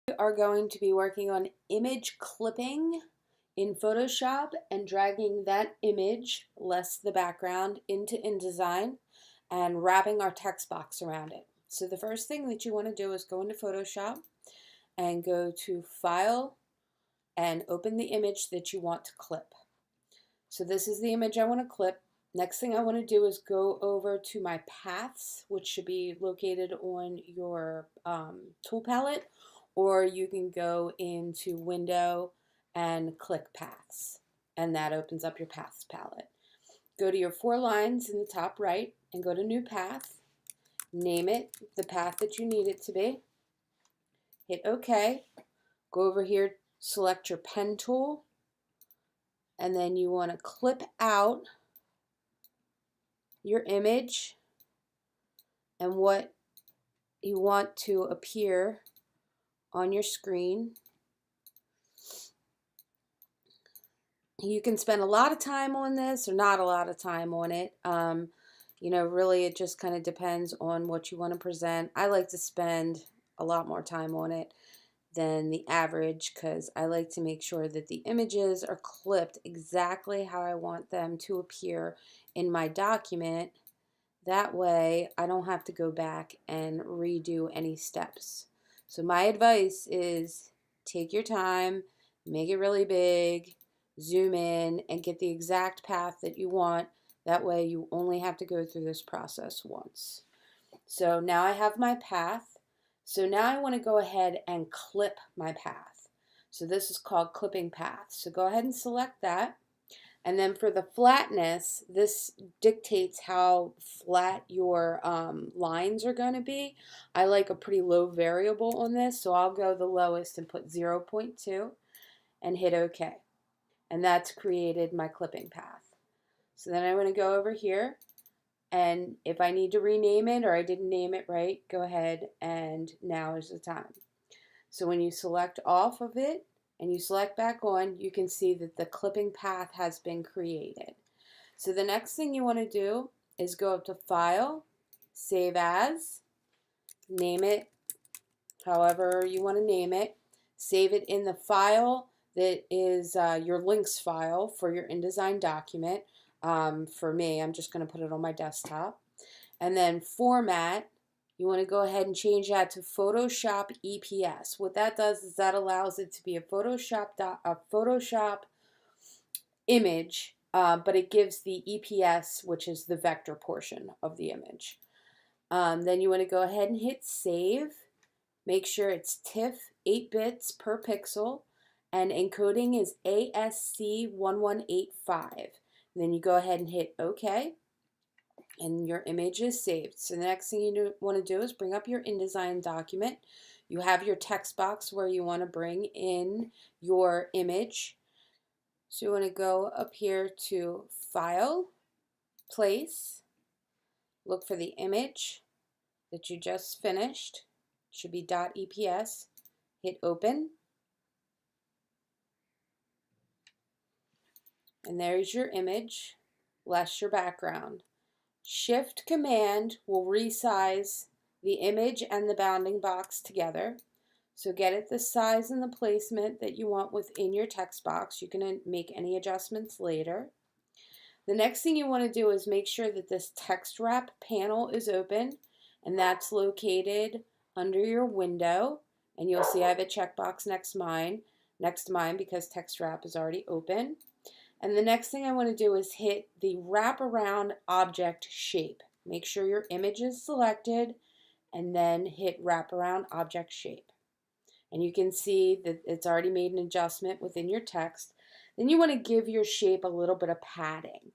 We are going to be working on image clipping in Photoshop and dragging that image, less the background, into InDesign and wrapping our text box around it. So the first thing that you want to do is go into Photoshop and go to File and open the image that you want to clip. So this is the image I want to clip. Next thing I want to do is go over to my paths, which should be located on your tool palette, or you can go into Window and click Paths, and that opens up your Paths palette. Go to your 4 lines in the top right and go to New Path. Name it the path that you need it to be. Hit OK. Go over here, select your pen tool, and then you want to clip out your image and what you want to appear on your screen. You can spend a lot of time on this or not a lot of time on it. Really it just kind of depends on what you want to present. I like to spend a lot more time on it than the average because I like to make sure that the images are clipped exactly how I want them to appear in my document. That way I don't have to go back and redo any steps. So my advice is take your time, make it really big, zoom in, and get the exact path that you want. That way you only have to go through this process once. So now I have my path. So now I want to go ahead and clip my path. So this is called clipping path. So go ahead and select that. And then for the flatness, this dictates how flat your lines are going to be. I like a pretty low variable on this, so I'll go the lowest and put 0.2 and hit OK. And that's created my clipping path. So then I want to go over here, and if I need to rename it or I didn't name it right, go ahead and now is the time. So when you select off of it, and you select back on, you can see that the clipping path has been created. So the next thing you want to do is go up to File, Save As, name it however you want to name it, save it in the file that is your links file for your InDesign document. For me, I'm just going to put it on my desktop. And then Format, you want to go ahead and change that to Photoshop EPS. What that does is that allows it to be a Photoshop image, but it gives the EPS, which is the vector portion of the image. Then you want to go ahead and hit Save. Make sure it's TIFF 8 bits per pixel, and encoding is ASC1185. Then you go ahead and hit OK. And your image is saved. So the next thing you want to do is bring up your InDesign document. You have your text box where you want to bring in your image. So you want to go up here to File, Place, look for the image that you just finished. It should be .eps. Hit Open. And there's your image, less your background. Shift Command will resize the image and the bounding box together. So get it the size and the placement that you want within your text box. You can make any adjustments later. The next thing you want to do is make sure that this text wrap panel is open, and that's located under your window. And you'll see I have a checkbox next to mine because text wrap is already open. And the next thing I want to do is hit the wraparound object shape. Make sure your image is selected and then hit wraparound object shape. And you can see that it's already made an adjustment within your text. Then you want to give your shape a little bit of padding.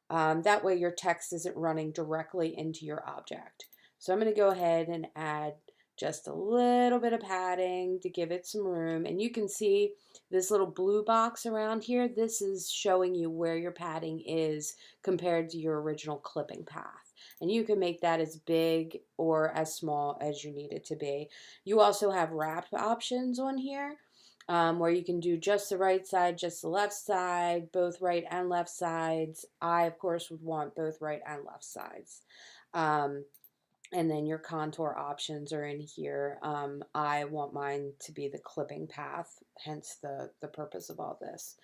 That way your text isn't running directly into your object. So I'm going to go ahead and add just a little bit of padding to give it some room. And you can see this little blue box around here. This is showing you where your padding is compared to your original clipping path. And you can make that as big or as small as you need it to be. You also have wrap options on here where you can do just the right side, just the left side, both right and left sides. I, of course, would want both right and left sides. And then your contour options are in here. I want mine to be the clipping path, hence the purpose of all this.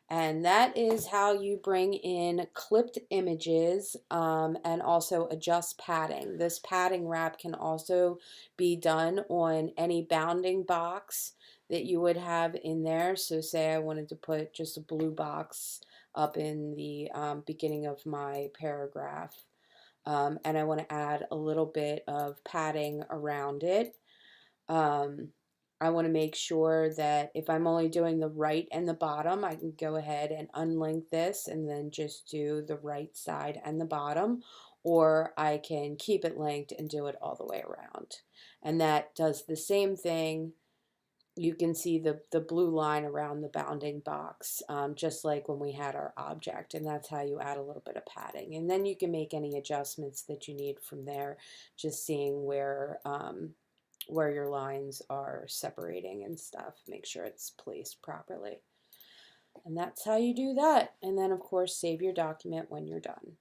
And that is how you bring in clipped images, and also adjust padding. This padding wrap can also be done on any bounding box that you would have in there. So say I wanted to put just a blue box up in the beginning of my paragraph, and I want to add a little bit of padding around it. Um, I want to make sure that if I'm only doing the right and the bottom, I can go ahead and unlink this and then just do the right side and the bottom, or I can keep it linked and do it all the way around. And that does the same thing. You can see the blue line around the bounding box, just like when we had our object, and that's how you add a little bit of padding. And then you can make any adjustments that you need from there, just seeing where your lines are separating and stuff. Make sure it's placed properly. And that's how you do that. And then, of course, save your document when you're done.